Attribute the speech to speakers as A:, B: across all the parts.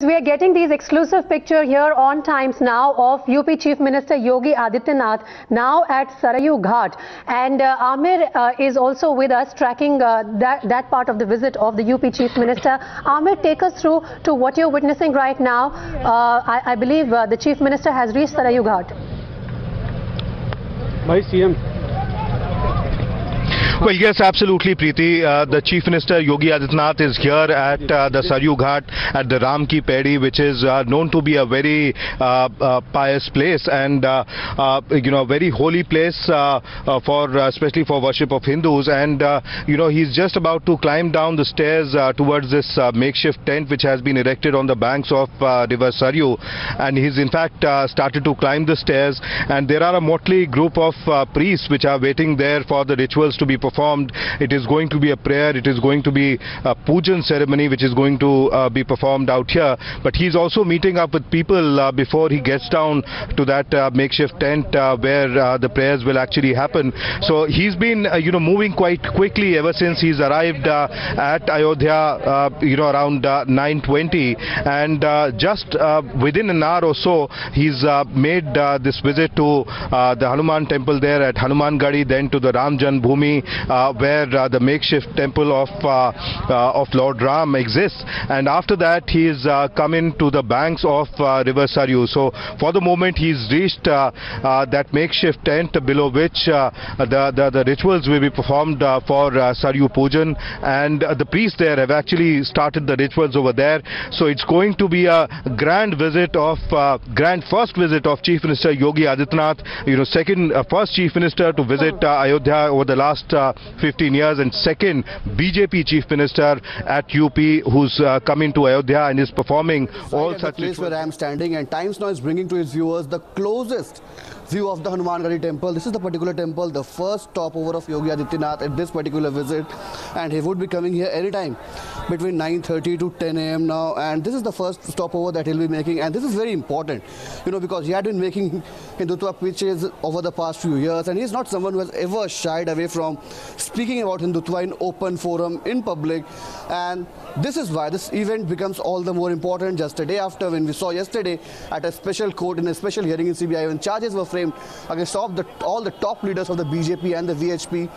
A: We are getting these exclusive picture here on Times Now of UP Chief Minister Yogi Adityanath now at Sarayu Ghat, and Amir is also with us tracking that part of the visit of the UP Chief Minister. Amir, take us through to what you're witnessing right now. I believe the Chief Minister has reached Sarayu Ghat.
B: Bhai CM.
C: Well, yes, absolutely, Preeti. The Chief Minister Yogi Adityanath is here at the Sarayu Ghat at the Ram Ki Paidi, which is known to be a very pious place and a very holy place especially for worship of Hindus. And he's just about to climb down the stairs towards this makeshift tent which has been erected on the banks of river Sarayu. And he's in fact started to climb the stairs, and there are a motley group of priests which are waiting there for the rituals to be performed. It is going to be a prayer, it is going to be a pujan ceremony which is going to be performed out here. But he's also meeting up with people before he gets down to that makeshift tent where the prayers will actually happen. So he's been moving quite quickly ever since he's arrived at Ayodhya around 9:20, and just within an hour or so he's made this visit to the Hanuman temple there at Hanuman Gadi, then to the Ram Janmabhoomi where the makeshift temple of Lord Ram exists, and after that he is coming to the banks of river Sarayu. So for the moment he's reached that makeshift tent below which the rituals will be performed for Sarayu Pujan, and the priests there have actually started the rituals over there. So it's going to be a grand visit of first visit of Chief Minister Yogi Adityanath, first Chief Minister to visit Ayodhya over the last 15 years, and second BJP Chief Minister at UP who's coming to Ayodhya and is performing all such
D: place where I am standing, and Times Now is bringing to its viewers the closest view of the Hanuman Gadi temple. This is the particular temple, the first stopover of Yogi Adityanath at this particular visit, and he would be coming here anytime between 9:30 to 10 a.m. now, and this is the first stopover that he'll be making, and this is very important, because he had been making Hindutva pitches over the past few years, and he's not someone who has ever shied away from speaking about Hindutva in open forum, in public, and this is why this event becomes all the more important just a day after, when we saw yesterday at a special court in a special hearing in CBI when charges were framed against all the top leaders of the BJP and the VHP.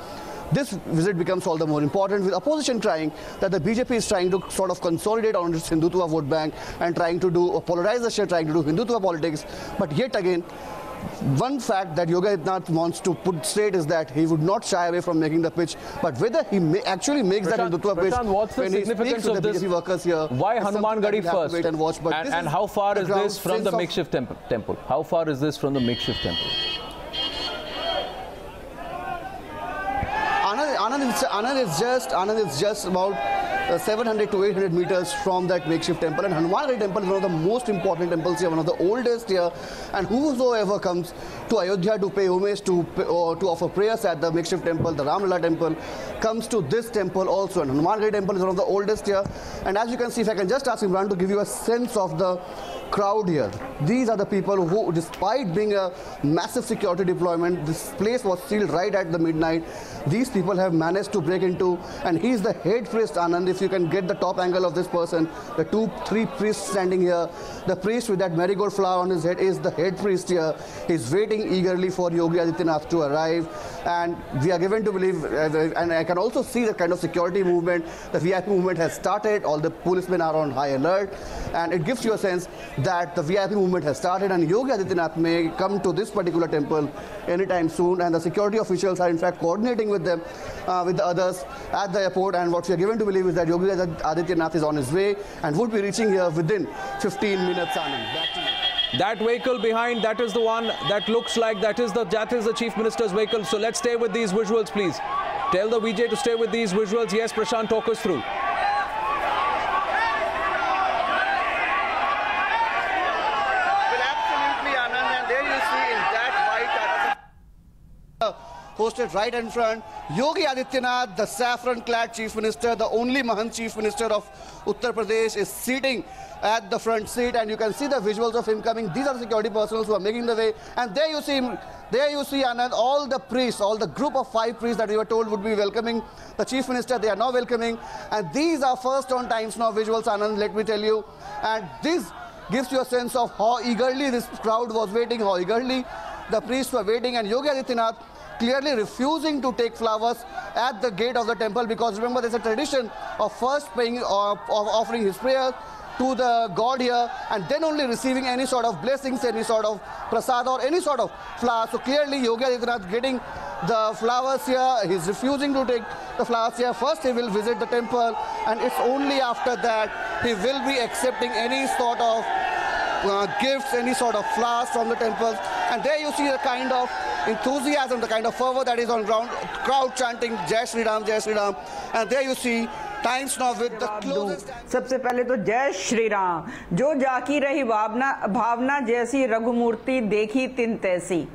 D: This visit becomes all the more important, with opposition crying that the BJP is trying to sort of consolidate on its Hindutva vote bank and trying to do a polarization, trying to do Hindutva politics. But yet again, one fact that Yogi Adityanath wants to put straight is that he would not shy away from making the pitch, but whether he actually makes that Hindutva pitch
E: what's the
D: when he
E: significance
D: speaks to
E: of
D: the
E: this?
D: BJP workers here.
E: Why Hanuman Gadi first?
D: And watch. But
E: and how far is this from the makeshift temple? How far is this from the makeshift temple?
D: Anand is just about 700 to 800 meters from that makeshift temple, and Hanuman Gadi temple is one of the most important temples here, one of the oldest here, and whosoever comes to Ayodhya to pay homage, to offer prayers at the makeshift temple, the Ramlala temple, comes to this temple also, and Hanuman Gadi temple is one of the oldest here. And as you can see, if I can just ask Imran to give you a sense of the crowd here, these are the people who, despite being a massive security deployment, this place was sealed right at the midnight, these people have managed to break into, and he's the head priest, Anand. If you can get the top angle of this person, the 2-3 priests standing here, the priest with that marigold flower on his head is the head priest here. He's waiting eagerly for Yogi Adityanath to arrive, and we are given to believe, and I can also see the kind of security movement, the VIP movement has started, all the policemen are on high alert, and it gives you a sense that the VIP movement has started, and Yogi Adityanath may come to this particular temple anytime soon, and the security officials are in fact coordinating with them, with the others at the airport, and what we are given to believe is that Yogi Adityanath is on his way and would be reaching here within 15 minutes. Anand, back to you.
E: That vehicle behind, that is the one that looks like that is the Chief Minister's vehicle. So let's stay with these visuals, please. Tell the VJ to stay with these visuals. Yes, Prashant, talk us through.
D: posted right in front. Yogi Adityanath, the saffron-clad Chief Minister, the only Mahant Chief Minister of Uttar Pradesh, is sitting at the front seat, and you can see the visuals of him coming. These are the security personnel who are making the way, and there you see him. There you see Anand, all the priests, all the group of 5 priests that we were told would be welcoming the Chief Minister. They are now welcoming, and these are first on Times Now visuals, Anand, let me tell you. And this gives you a sense of how eagerly this crowd was waiting, how eagerly the priests were waiting, and Yogi Adityanath clearly refusing to take flowers at the gate of the temple, because remember, there's a tradition of first offering his prayers to the god here, and then only receiving any sort of blessings, any sort of prasad or any sort of flower. So clearly Yogi Adityanath getting the flowers here. He's refusing to take the flowers here. First he will visit the temple, and it's only after that he will be accepting any sort of gifts, any sort of flowers from the temples. And there you see the kind of enthusiasm, the kind of fervor that is on ground, crowd chanting Jai Shri Ram, Jai Shri Ram. And there you see Times Now with the closest.
B: सबसे पहले तो जय श्री राम। जो जाकी रही भावना जैसी, रघुमूर्ति देखी तिन तैसी।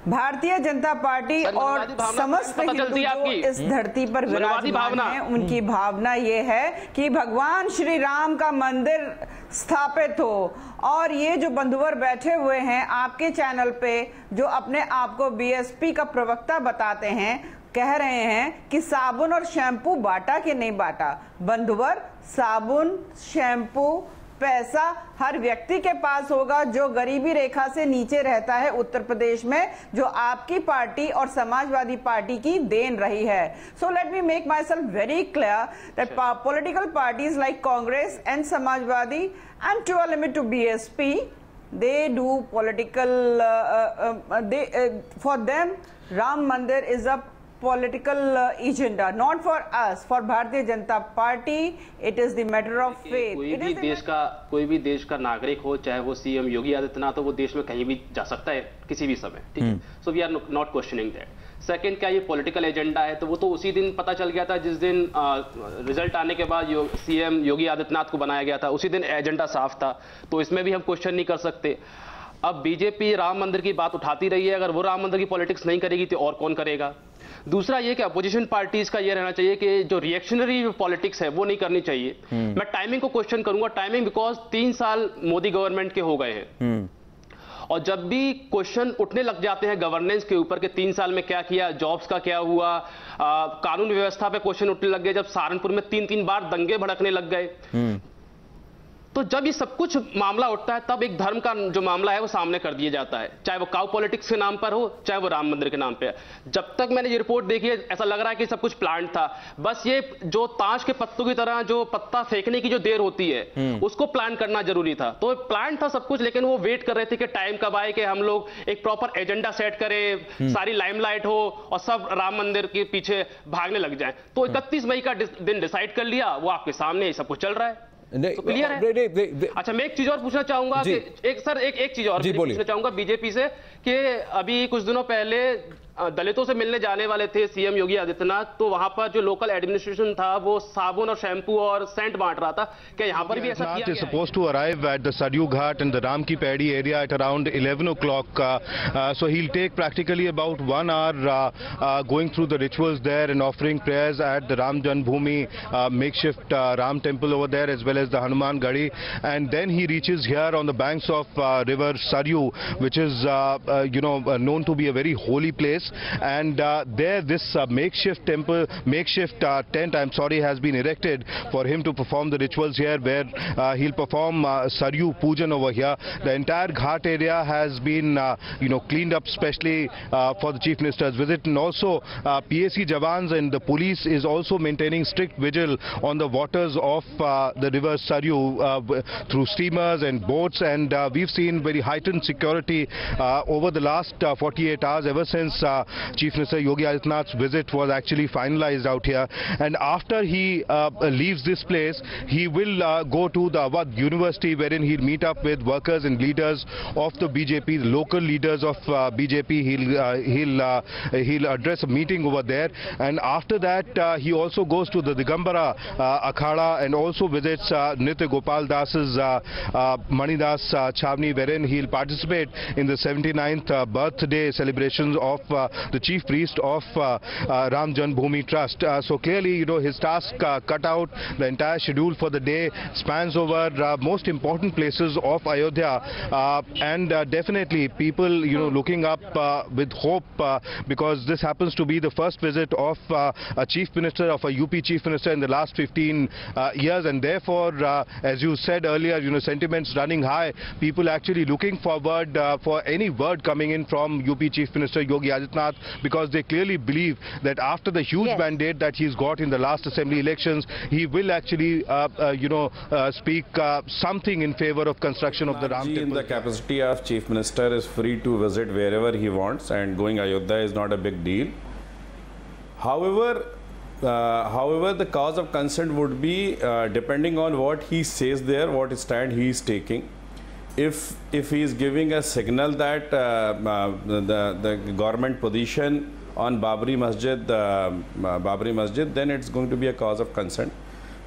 B: भारतीय जनता पार्टी और समस्त हिंदू जो इस धरती पर विराजमान हैं, उनकी भावना ये है कि भगवान श्री राम का मंदिर स्थापित हो। और ये जो बंधुवर बैठे हुए हैं आपके चैनल पे, जो अपने आप को बीएसपी का प्रवक्ता बताते हैं, कह रहे हैं कि साबुन और शैम्पू बांटा कि नहीं बांटा। बंधुवर, साबुन, शैम्पू, पैसा हर व्यक्ति के पास होगा जो गरीबी रेखा से नीचे रहता है उत्तर प्रदेश में, जो आपकी पार्टी और समाजवादी पार्टी की देन रही है। So let me make myself very clear that political parties like Congress and Samajwadi and to a limit to BSP, they do political for them Ram Mandir is a political agenda, not for us, for Bharatiya Janata Party. It is the matter of faith.
F: कोई भी देश का नागरिक हो, चाहे वो CM Yogi Adityanath हो, वो देश में कहीं भी जा सकता है किसी भी समय, ठीक है। So we are not questioning that. Second, क्या ये पॉलिटिकल एजेंडा है, तो वो तो उसी दिन पता चल गया था जिस दिन रिजल्ट आने के बाद सीएम योगी आदित्यनाथ को बनाया गया था, उसी दिन एजेंडा साफ था, तो इसमें भी हम क्वेश्चन नहीं कर सकते। अब बीजेपी राम मंदिर की बात उठाती रही है, अगर वो राम मंदिर की पॉलिटिक्स नहीं करेगी तो और कौन करेगा। दूसरा ये कि अपोजिशन पार्टीज का ये रहना चाहिए कि जो रिएक्शनरी पॉलिटिक्स है वो नहीं करनी चाहिए। मैं टाइमिंग को क्वेश्चन करूंगा, टाइमिंग बिकॉज 3 साल मोदी गवर्नमेंट के हो गए हैं, और जब भी क्वेश्चन उठने लग जाते हैं गवर्नेंस के ऊपर कि 3 साल में क्या किया, जॉब्स का क्या हुआ, कानून व्यवस्था पे क्वेश्चन उठने लग गए, जब सहारनपुर में 3-3 बार दंगे भड़कने लग गए, तो जब ये सब कुछ मामला उठता है तब एक धर्म का जो मामला है वो सामने कर दिया जाता है, चाहे वो काउ पॉलिटिक्स के नाम पर हो, चाहे वो राम मंदिर के नाम पे। जब तक मैंने ये रिपोर्ट देखी है ऐसा लग रहा है कि सब कुछ प्लान था, बस ये जो ताश के पत्तों की तरह जो पत्ता फेंकने की जो देर होती है उसको प्लान करना जरूरी था। तो प्लान था सब कुछ, लेकिन वो वेट कर रहे थे कि टाइम कब आए कि हम लोग एक प्रॉपर एजेंडा सेट करें, सारी लाइमलाइट हो और सब राम मंदिर के पीछे भागने लग जाए। तो 31 मई का दिन डिसाइड कर लिया, वो आपके सामने सब कुछ चल रहा है, तो क्लियर है। अच्छा, मैं एक चीज और पूछना चाहूंगा कि एक चीज और पूछना चाहूंगा बीजेपी से कि अभी कुछ दिनों पहले दलितों से मिलने जाने वाले थे सीएम योगी आदित्यनाथ, तो वहां पर जो लोकल एडमिनिस्ट्रेशन था वो साबुन और शैम्पू और सेंट बांट रहा था, क्या यहाँ पर भी ऐसा किया गया है?
C: Supposed to arrive at the Saryu Ghat in the Ram Ki Pedi area at around 11 o'clock. So he'll take practically about 1 hour going through the rituals there and offering prayers at the Ram Janmabhoomi makeshift Ram temple over there, as well as the HANUMAN GARHI, and then he reaches here on the banks of river Saryu, which is known to be a very holy place. And there this makeshift temple, tent, has been erected for him to perform the rituals here, where he'll perform Saryu Pujan over here. The entire ghat area has been cleaned up specially for the Chief Minister's visit, and also PAC Jawans and the police is also maintaining strict vigil on the waters of the river Saryu through steamers and boats, and we've seen very heightened security over the last 48 hours ever since Chief Minister Yogi Adityanath's visit was actually finalized out here. And after he leaves this place, he will go to the Awadh University, wherein he'll meet up with workers and leaders of the BJP, the local leaders of BJP. He'll address a meeting over there, and after that he also goes to the Digambara Akhada and also visits Nitya Gopal Das's Manidas Chhavni, wherein he'll participate in the 79th birthday celebrations of the chief priest of Ram Janmabhoomi Trust. So clearly, his task cut out. The entire schedule for the day spans over most important places of Ayodhya, and definitely people, looking up with hope because this happens to be the first visit of a chief minister, of a UP chief minister in the last 15 years, and therefore, as you said earlier, sentiments running high. People actually looking forward for any word coming in from UP Chief Minister Yogi Adityanath, because they clearly believe that after the huge mandate that he's got in the last assembly elections, he will actually, speak something in favor of construction of the Ram Temple.
G: In the capacity of Chief Minister is free to visit wherever he wants, and going Ayodhya is not a big deal. However, the cause of concern would be depending on what he says there, what stand he is taking. If he is giving a signal that the government position on Babri Masjid, then it's going to be a cause of concern.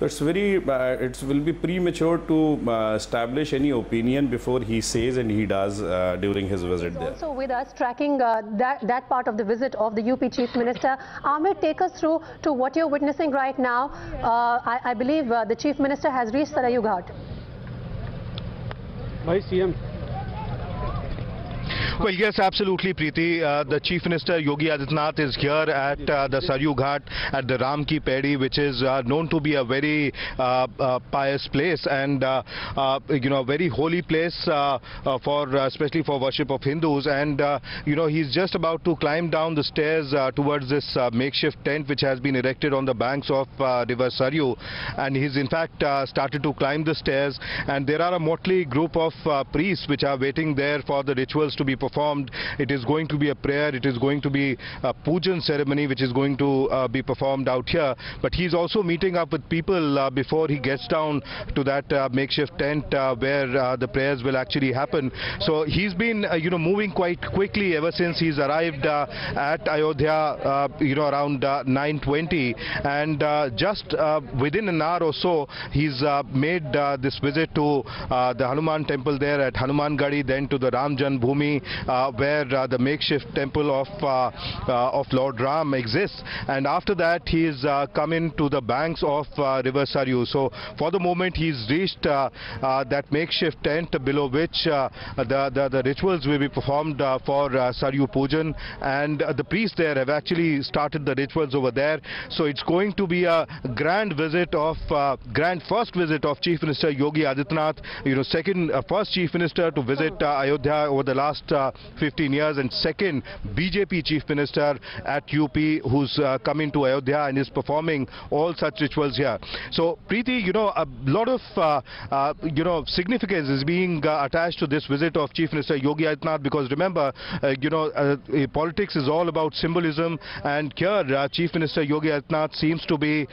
G: So it will be premature to establish any opinion before he says and he does during his visit there.
A: Also with us tracking that part of the visit of the UP Chief Minister. Amir, take us through to what you're witnessing right now. I believe the Chief Minister has reached Sarayu Ghat.
H: Bhai CM.
C: Well, yes, absolutely, Preeti. The Chief Minister Yogi Adityanath is here at the Sarayu Ghat at the Ram Ki Paidi, which is known to be a very pious place and a very holy place especially for worship of Hindus. And he's just about to climb down the stairs towards this makeshift tent which has been erected on the banks of River Sarayu. And he's in fact started to climb the stairs. And there are a motley group of priests which are waiting there for the rituals to be performed. It is going to be a prayer, it is going to be a pujan ceremony which is going to be performed out here. But he's also meeting up with people before he gets down to that makeshift tent where the prayers will actually happen. So he's been moving quite quickly ever since he's arrived at Ayodhya around 9:20, and just within an hour or so he's made this visit to the Hanuman temple there at Hanuman Gadi, then to the Ram Janmabhoomi where the makeshift temple of Lord Ram exists, and after that he is coming to the banks of River Sarayu. So for the moment he's reached that makeshift tent below which the rituals will be performed for Sarayu Pujan, and the priests there have actually started the rituals over there. So it's going to be a grand visit of first visit of Chief Minister Yogi Adityanath, first Chief Minister to visit Ayodhya over the last 15 years, and second BJP Chief Minister at UP who's coming to Ayodhya and is performing all such rituals here. So Preeti, a lot of significance is being attached to this visit of Chief Minister Yogi Adityanath, because remember, politics is all about symbolism, and here Chief Minister Yogi Adityanath seems to be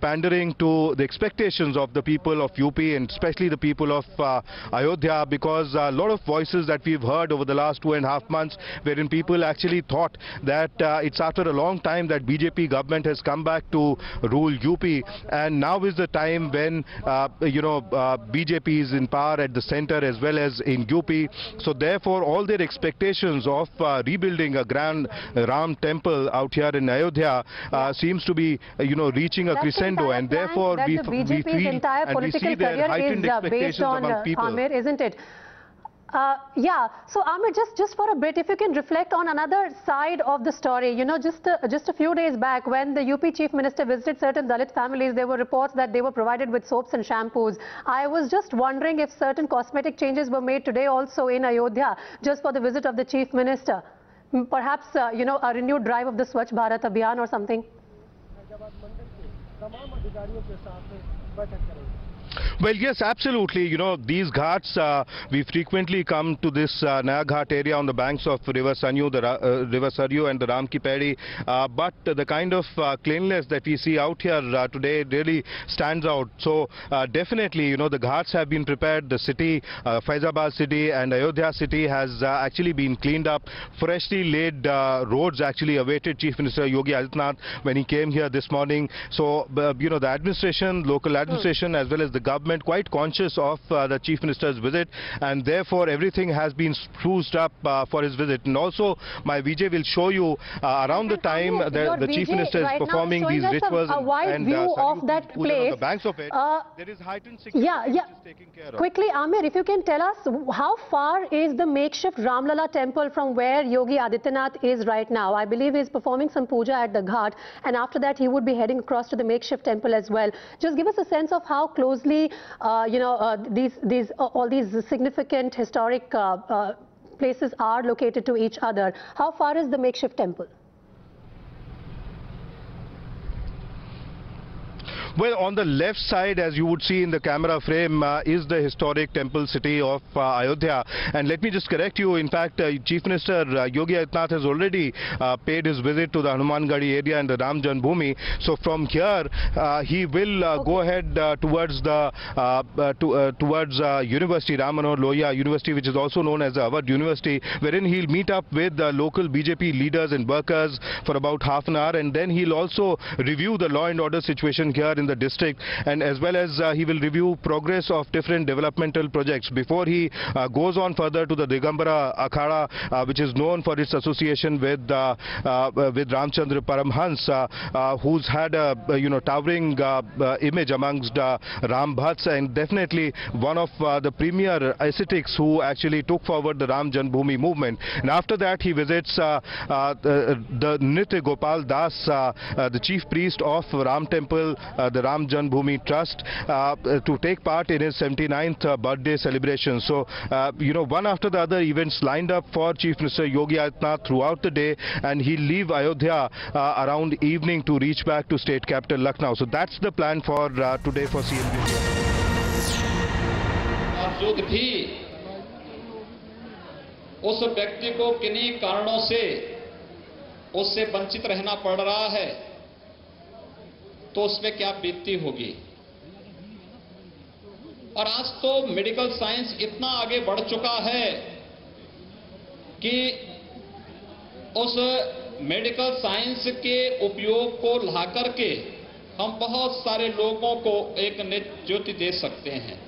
C: pandering to the expectations of the people of UP and especially the people of Ayodhya, because a lot of voices that we've heard over the last 2.5 months wherein people actually thought that it's after a long time that BJP government has come back to rule UP, and now is the time when BJP is in power at the center as well as in UP. So therefore all their expectations of rebuilding a grand Ram temple out here in Ayodhya seems to be reaching a crescendo, and therefore we feel and we see their heightened expectations among people.
A: Amir, isn't it? Yeah, so Amir, just for a bit, if you can reflect on another side of the story. Just a few days back when the UP Chief Minister visited certain Dalit families, there were reports that they were provided with soaps and shampoos. I was just wondering if certain cosmetic changes were made today also in Ayodhya just for the visit of the Chief Minister. Perhaps, a renewed drive of the Swachh Bharat Abhiyan or something.
C: Well, yes, absolutely. These ghats, we frequently come to this Naya Ghat area on the banks of River Sarayu and the Ram Ki Paidi. But the kind of cleanliness that we see out here today really stands out. So definitely, the ghats have been prepared. The city, Faizabad city and Ayodhya city has actually been cleaned up. Freshly laid roads actually awaited Chief Minister Yogi Adityanath when he came here this morning. So, the administration, local administration as well as the government quite conscious of the Chief Minister's visit, and therefore everything has been spruced up for his visit. And also, my VJ will show you around the time the Chief Minister is performing these rituals
A: a wide view of that place.
C: On the banks of it, there is heightened security which is taken care of.
A: Quickly, Amir, if you can tell us how far is the makeshift Ramlala temple from where Yogi Adityanath is right now? I believe he is performing some puja at the Ghat, and after that he would be heading across to the makeshift temple as well. Just give us a sense of how closely, all these significant historic places are located to each other. How far is the makeshift temple?
C: Well, on the left side, as you would see in the camera frame, is the historic temple city of Ayodhya. And let me just correct you. In fact, Chief Minister Yogi Adityanath has already paid his visit to the HANUMAN area and the Ram Janmabhoomi. So from here, he will go ahead towards the University, Ram Manohar Lohia University, which is also known as the Awadh University, wherein he'll meet up with local BJP leaders and workers for about half an hour, and then he'll also review the law and order situation here in the district, and as well as he will review progress of different developmental projects before he goes on further to the Digambara Akhada, which is known for its association with Ramchandra Paramhans, who's had a towering image amongst Ram Bhats, and definitely one of the premier ascetics who actually took forward the Ram Janmabhoomi movement. And after that he visits the Nritya Gopal Das, the chief priest of Ram Temple, the Ram Janmabhoomi Trust, to take part in his 79th birthday celebration. So, one after the other events lined up for Chief Minister Yogi Adityanath throughout the day, and he'll leave Ayodhya around evening to reach back to state capital Lucknow. So that's the plan for today for CM.
H: बावजूद भी उस व्यक्ति को किन्हीं कारणों से उससे वंचित रहना पड़ रहा है, तो उसमें क्या बीतती होगी। और आज तो मेडिकल साइंस इतना आगे बढ़ चुका है कि उस मेडिकल साइंस के उपयोग को ला करके हम बहुत सारे लोगों को एक नित्य ज्योति दे सकते हैं।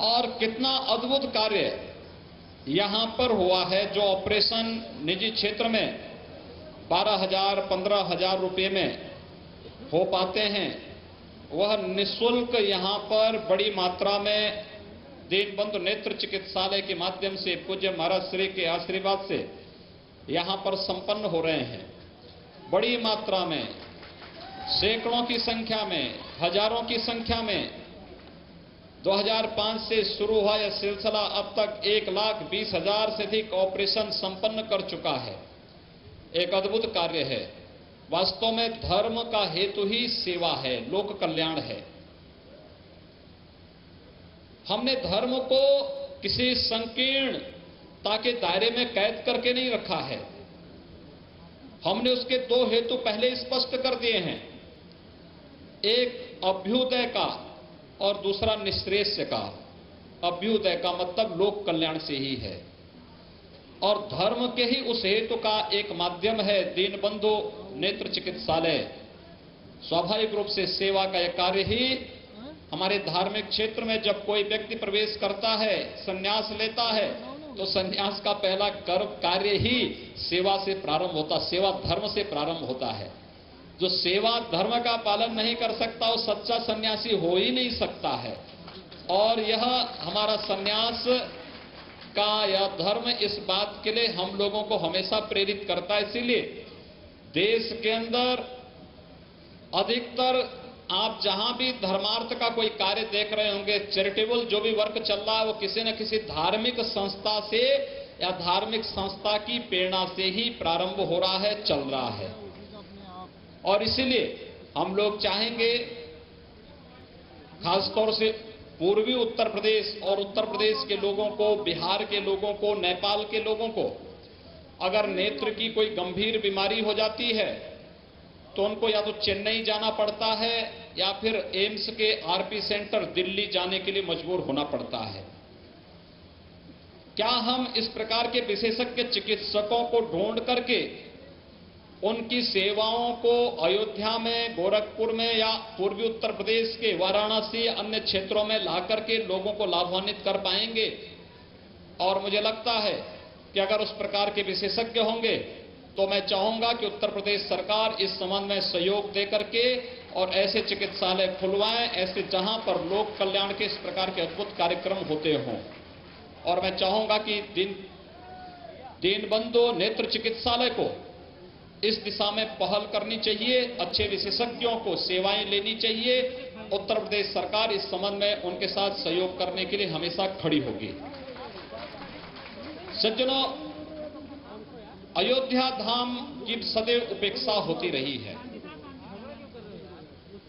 H: और कितना अद्भुत कार्य यहां पर हुआ है। जो ऑपरेशन निजी क्षेत्र में 12,000 15,000 रुपए में हो पाते हैं, वह निःशुल्क यहां पर बड़ी मात्रा में दीनबंधु नेत्र चिकित्सालय के माध्यम से पूज्य महाराज श्री के आशीर्वाद से यहां पर संपन्न हो रहे हैं। बड़ी मात्रा में, सैकड़ों की संख्या में, हजारों की संख्या में 2005 से शुरू हुआ यह सिलसिला अब तक 1,20,000 से अधिक ऑपरेशन संपन्न कर चुका है। एक अद्भुत कार्य है। वास्तव में धर्म का हेतु ही सेवा है, लोक कल्याण है। हमने धर्म को किसी संकीर्णता के दायरे में कैद करके नहीं रखा है। हमने उसके दो हेतु पहले स्पष्ट कर दिए हैं, एक अभ्युदय का और दूसरा निःश्रेयस का। अभ्युदय का मतलब लोक कल्याण से ही है, और धर्म के ही उस हेतु का एक माध्यम है दीनबंधु नेत्र चिकित्सालय। स्वाभाविक रूप से सेवा का यह कार्य ही हमारे धार्मिक क्षेत्र में जब कोई व्यक्ति प्रवेश करता है, संन्यास लेता है, तो संन्यास का पहला कार्य ही सेवा से प्रारंभ होता, सेवा धर्म से प्रारंभ होता है। जो सेवा धर्म का पालन नहीं कर सकता वो सच्चा सन्यासी हो ही नहीं सकता है। और यह हमारा सन्यास का यह धर्म इस बात के लिए हम लोगों को हमेशा प्रेरित करता है। इसीलिए देश के अंदर अधिकतर आप जहां भी धर्मार्थ का कोई कार्य देख रहे होंगे, चैरिटेबल जो भी वर्क चल रहा है, वो किसी न किसी धार्मिक संस्था से या धार्मिक संस्था की प्रेरणा से ही प्रारंभ हो रहा है, चल रहा है। और इसीलिए हम लोग चाहेंगे खासतौर से पूर्वी उत्तर प्रदेश और उत्तर प्रदेश के लोगों को, बिहार के लोगों को, नेपाल के लोगों को अगर नेत्र की कोई गंभीर बीमारी हो जाती है तो उनको या तो चेन्नई जाना पड़ता है या फिर एम्स के आरपी सेंटर दिल्ली जाने के लिए मजबूर होना पड़ता है। क्या हम इस प्रकार के विशेषज्ञ चिकित्सकों को ढूंढ करके उनकी सेवाओं को अयोध्या में, गोरखपुर में या पूर्वी उत्तर प्रदेश के वाराणसी अन्य क्षेत्रों में ला करके लोगों को लाभान्वित कर पाएंगे। और मुझे लगता है कि अगर उस प्रकार के विशेषज्ञ होंगे तो मैं चाहूंगा कि उत्तर प्रदेश सरकार इस संबंध में सहयोग दे करके और ऐसे चिकित्सालय खुलवाएं, ऐसे जहां पर लोक कल्याण के इस प्रकार के अद्भुत कार्यक्रम होते हों। और मैं चाहूंगा कि दीनबंधु नेत्र चिकित्सालय को इस दिशा में पहल करनी चाहिए, अच्छे विशेषज्ञों को सेवाएं लेनी चाहिए। उत्तर प्रदेश सरकार इस संबंध में उनके साथ सहयोग करने के लिए हमेशा खड़ी होगी। सज्जनों, अयोध्या धाम की सदैव उपेक्षा होती रही है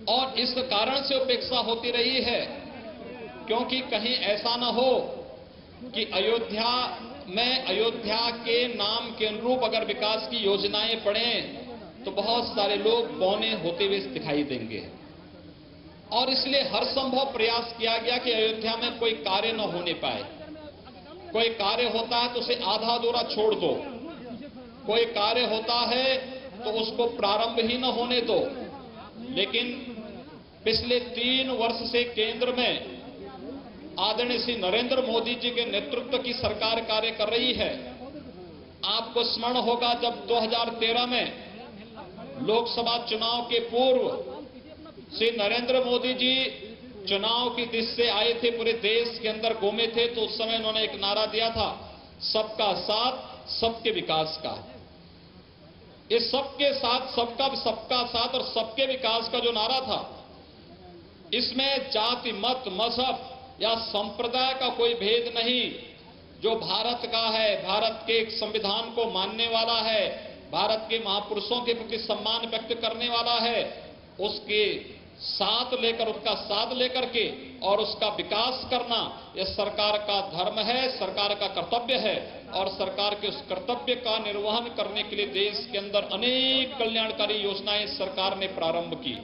H: और इस कारण से उपेक्षा होती रही है क्योंकि कहीं ऐसा न हो कि अयोध्या में अयोध्या के नाम के अनुरूप अगर विकास की योजनाएं पड़ें तो बहुत सारे लोग बौने होते हुए दिखाई देंगे। और इसलिए हर संभव प्रयास किया गया कि अयोध्या में कोई कार्य न होने पाए। कोई कार्य होता है तो उसे आधा अधूरा छोड़ दो, कोई कार्य होता है तो उसको प्रारंभ ही न होने दो। लेकिन पिछले 3 वर्ष से केंद्र में आदरणीय श्री नरेंद्र मोदी जी के नेतृत्व की सरकार कार्य कर रही है। आपको स्मरण होगा जब 2013 में लोकसभा चुनाव के पूर्व श्री नरेंद्र मोदी जी चुनाव की दिशा से आए थे, पूरे देश के अंदर घूमे थे, तो उस समय उन्होंने एक नारा दिया था, सबका साथ सबके विकास का। इस सबके साथ सबका साथ और सबके विकास का जो नारा था, इसमें जाति मत मजहब या संप्रदाय का कोई भेद नहीं। जो भारत का है, भारत के एक संविधान को मानने वाला है, भारत के महापुरुषों के प्रति सम्मान व्यक्त करने वाला है, उसके साथ लेकर, उसका साथ लेकर के और उसका विकास करना यह सरकार का धर्म है, सरकार का कर्तव्य है। और सरकार के उस कर्तव्य का निर्वहन करने के लिए देश के अंदर अनेक कल्याणकारी योजनाएं सरकार ने प्रारंभ की।